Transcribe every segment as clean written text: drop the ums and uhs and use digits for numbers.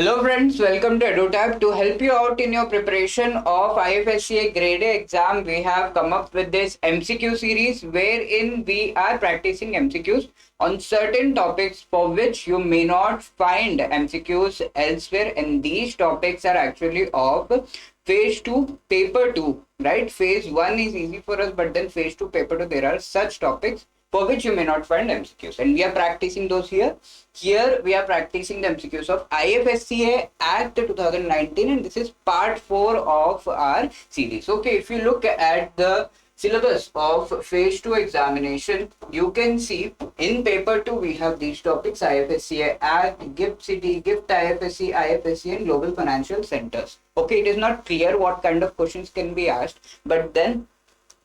Hello friends, welcome to EduTab. To help you out in your preparation of IFSCA Grade A exam, we have come up with this MCQ series wherein we are practicing MCQs on certain topics for which you may not find MCQs elsewhere, and these topics are actually of phase 2 paper 2, right? Phase 1 is easy for us, but then phase 2 paper 2 there are such topics for which you may not find MCQs, and we are practicing those here. Here we are practicing the MCQs of IFSCA Act 2019, and this is part 4 of our series. Okay, if you look at the syllabus of phase 2 examination, you can see in paper 2 we have these topics: IFSCA Act, GIFT City, GIFT IFSC, IFSC, and Global Financial Centers. Okay, it is not clear what kind of questions can be asked, but then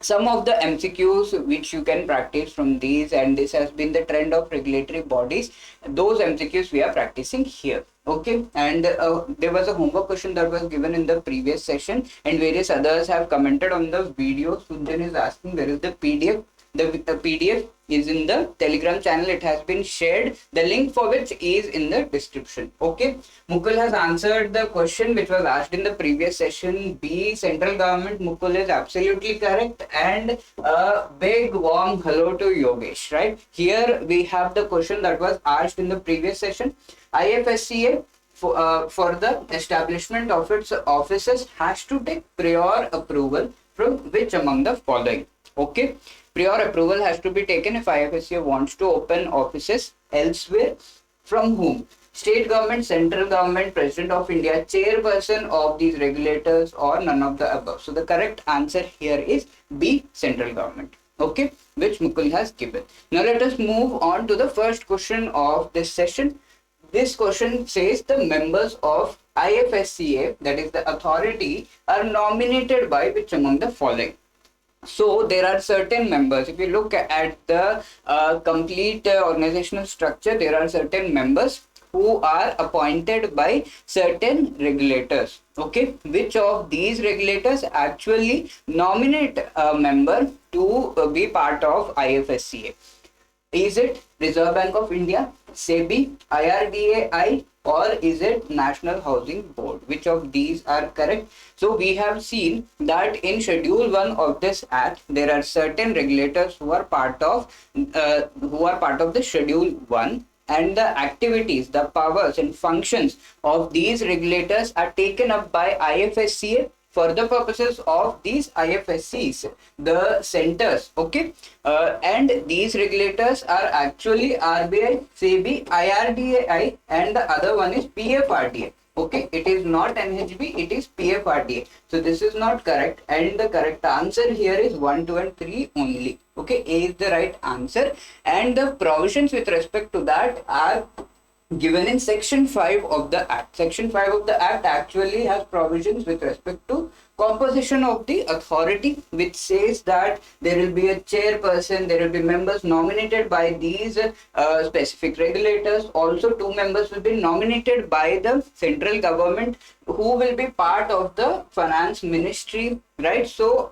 some of the MCQs which you can practice from these, and this has been the trend of regulatory bodies, those MCQs we are practicing here. Okay, and there was a homework question that was given in the previous session, and various others have commented on the video. Sunjan is asking where is the PDF. The PDF is in the Telegram channel. It has been shared. The link for which is in the description. Okay. Mukul has answered the question which was asked in the previous session. B, central government. Mukul is absolutely correct. And a big warm hello to Yogesh. Right. Here we have the question that was asked in the previous session. IFSCA for the establishment of its offices has to take prior approval from which among the following? Okay. Prior approval has to be taken if IFSCA wants to open offices elsewhere. From whom? State government, central government, President of India, chairperson of these regulators, or none of the above. So the correct answer here is B, central government. Okay, which Mukul has given. Now let us move on to the first question of this session. This question says the members of IFSCA, that is the authority, are nominated by which among the following? So there are certain members. If you look at the complete organizational structure, there are certain members who are appointed by certain regulators. Okay, which of these regulators actually nominate a member to be part of IFSCA? Is it Reserve Bank of India, SEBI, IRDAI, or is it National Housing Board? Which of these are correct? So we have seen that in Schedule 1 of this Act, there are certain regulators who are part of the Schedule 1, and the activities, the powers and functions of these regulators are taken up by IFSCA for the purposes of these IFSCs, the centers. Okay, and these regulators are actually RBI, SEBI, IRDAI, and the other one is PFRDA. Okay, it is not NHB, it is PFRDA. So this is not correct, and the correct answer here is 1, 2, and 3 only. Okay, A is the right answer, and the provisions with respect to that are given in section 5 of the Act. Section 5 of the Act actually has provisions with respect to composition of the authority, which says that there will be a chairperson, there will be members nominated by these specific regulators. Also, 2 members will be nominated by the central government, who will be part of the finance ministry, right? So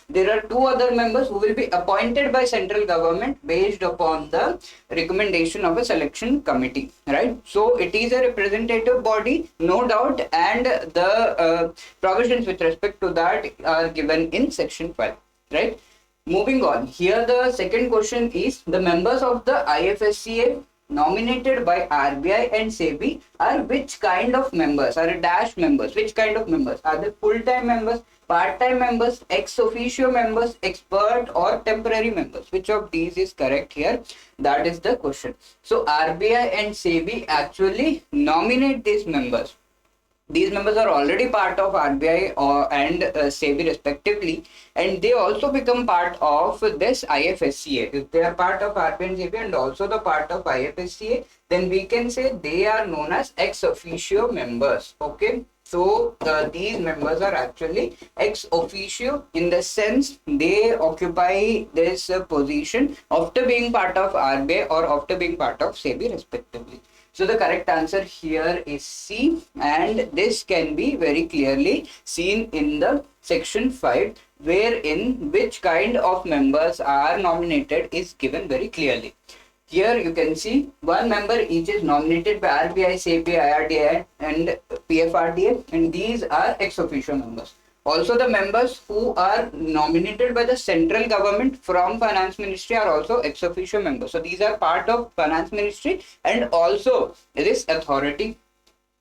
there are 2 other members who will be appointed by central government based upon the recommendation of a selection committee, right? So it is a representative body, no doubt, and the provisions with respect to that are given in section 5, right? Moving on, here the second question is the members of the IFSCA nominated by RBI and SEBI are which kind of members? Are dash members? Which kind of members? Are they full-time members, part-time members, ex officio members, expert, or temporary members? Which of these is correct here? That is the question. So RBI and SEBI actually nominate these members. These members are already part of RBI and SEBI respectively, and they also become part of this IFSCA. If they are part of RBI and SEBI and also the part of IFSCA, then we can say they are known as ex officio members. Okay, so these members are actually ex officio in the sense they occupy this position after being part of RBI or after being part of SEBI respectively. So the correct answer here is C, and this can be very clearly seen in the section 5, wherein which kind of members are nominated is given very clearly. Here you can see one member each is nominated by RBI, SEBI, IRDA and PFRDA, and these are ex officio members. Also, the members who are nominated by the central government from finance ministry are also ex officio members. So these are part of finance ministry and also this authority.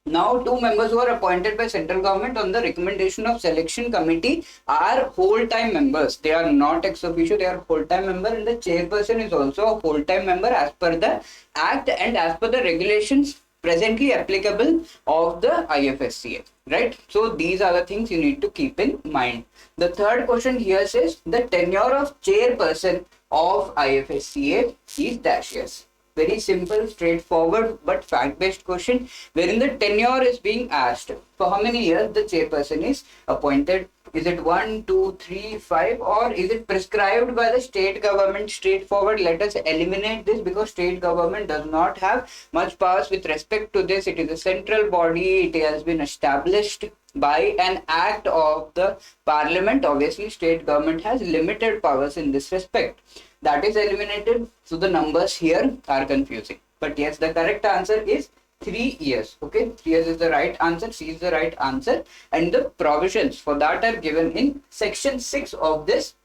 Now, two members who are appointed by central government on the recommendation of selection committee are whole-time members. They are not ex officio, they are whole-time member, and the chairperson is also a whole-time member as per the act and as per the regulations presently applicable of the IFSCA, right? So these are the things you need to keep in mind. The third question here says the tenure of chairperson of IFSCA is dash years. Very simple, straightforward, but fact-based question wherein the tenure is being asked. For how many years the chairperson is appointed? Is it 1, 2, 3, 5, or is it prescribed by the state government? Straightforward. Let us eliminate this because state government does not have much powers with respect to this. It is a central body. It has been established by an act of the parliament. Obviously, state government has limited powers in this respect. That is eliminated. So the numbers here are confusing. But yes, the correct answer is 3 years. Okay, 3 years is the right answer. C is the right answer. And the provisions for that are given in section 6 of this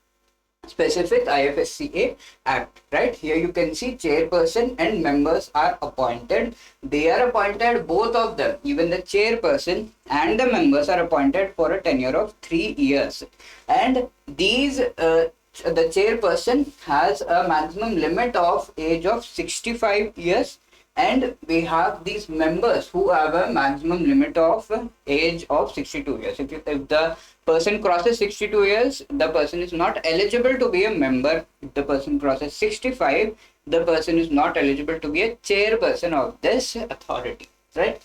specific IFSCA Act. Right here you can see chairperson and members are appointed. They are appointed, both of them, even the chairperson and the members are appointed for a tenure of 3 years. And these the chairperson has a maximum limit of age of 65 years, and we have these members who have a maximum limit of age of 62 years. If the person crosses 62 years, the person is not eligible to be a member. If the person crosses 65, the person is not eligible to be a chairperson of this authority, right?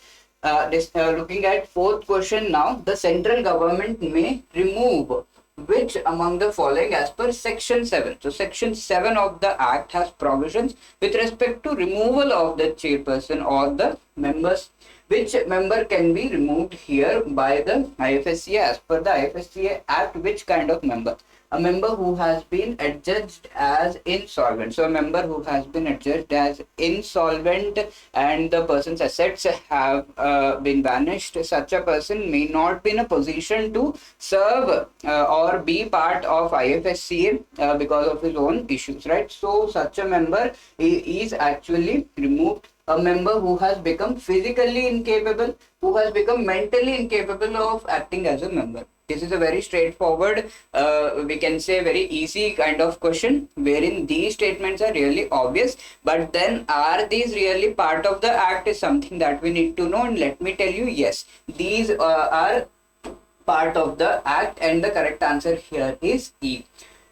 Looking at fourth question now, the central government may remove which among the following as per section 7. So section 7 of the act has provisions with respect to removal of the chairperson or the members. Which member can be removed here by the IFSCA as per the IFSCA Act? Which kind of member? A member who has been adjudged as insolvent. So a member who has been adjudged as insolvent and the person's assets have been vanished, such a person may not be in a position to serve or be part of IFSCA because of his own issues, right? So such a member is actually removed. A member who has become physically incapable, who has become mentally incapable of acting as a member. This is a very straightforward, we can say very easy kind of question, wherein these statements are really obvious. But then, are these really part of the act is something that we need to know. And let me tell you, yes, these are part of the act, and the correct answer here is E.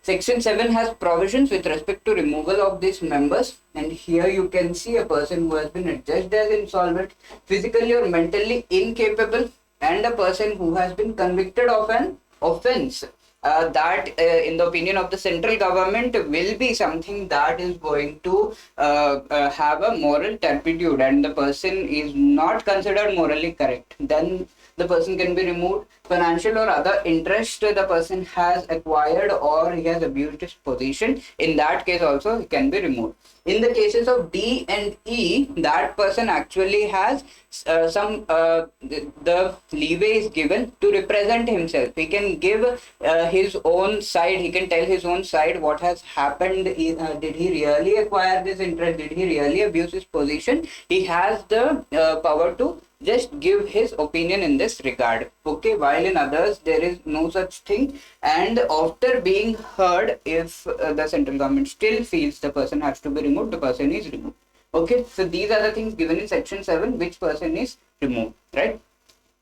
Section 7 has provisions with respect to removal of these members, and here you can see a person who has been adjudged as insolvent, physically or mentally incapable, and a person who has been convicted of an offense that in the opinion of the central government will be something that is going to have a moral turpitude, and the person is not considered morally correct. Then the person can be removed. Financial or other interest the person has acquired or he has abused his position, in that case also he can be removed. In the cases of D and E, that person actually has the leeway is given to represent himself. He can give his own side, he can tell his own side what has happened. Did he really acquire this interest? Did he really abuse his position? He has the power to just give his opinion in this regard. Okay, while in others there is no such thing, and after being heard, if the central government still feels the person has to be removed, the person is removed. Okay, so these are the things given in section 7, which person is removed, right?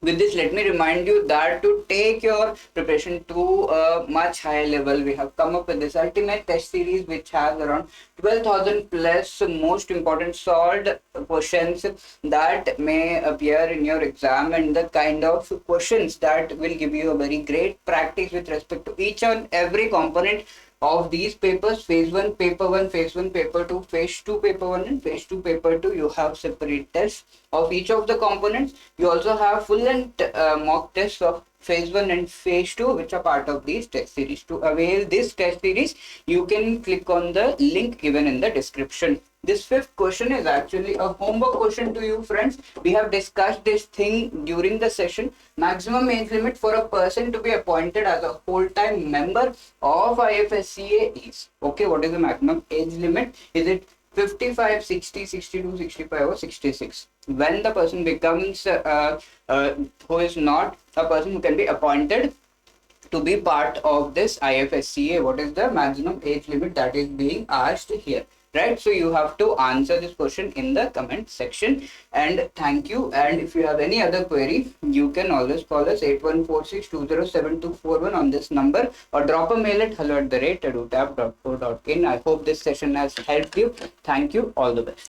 With this, let me remind you that to take your preparation to a much higher level, we have come up with this ultimate test series which has around 12,000 plus most important solved questions that may appear in your exam, and the kind of questions that will give you a very great practice with respect to each and every component of these papers. Phase 1 paper 1, phase 1 paper 2, phase 2 paper 1 and phase 2 paper 2. You have separate tests of each of the components. You also have full length mock tests of phase 1 and phase 2, which are part of these test series. To avail this test series, you can click on the link given in the description. This fifth question is actually a homework question to you, friends. We have discussed this thing during the session. Maximum age limit for a person to be appointed as a full-time member of IFSCA is, okay, what is the maximum age limit? Is it 55, 60, 62, 65 or 66? When the person becomes who is not a person who can be appointed to be part of this IFSCA, what is the maximum age limit that is being asked here, right? So you have to answer this question in the comment section. And thank you. And if you have any other query, you can always call us 8146207241 on this number, or drop a mail at hello@edutab.co.in. I hope this session has helped you. Thank you. All the best.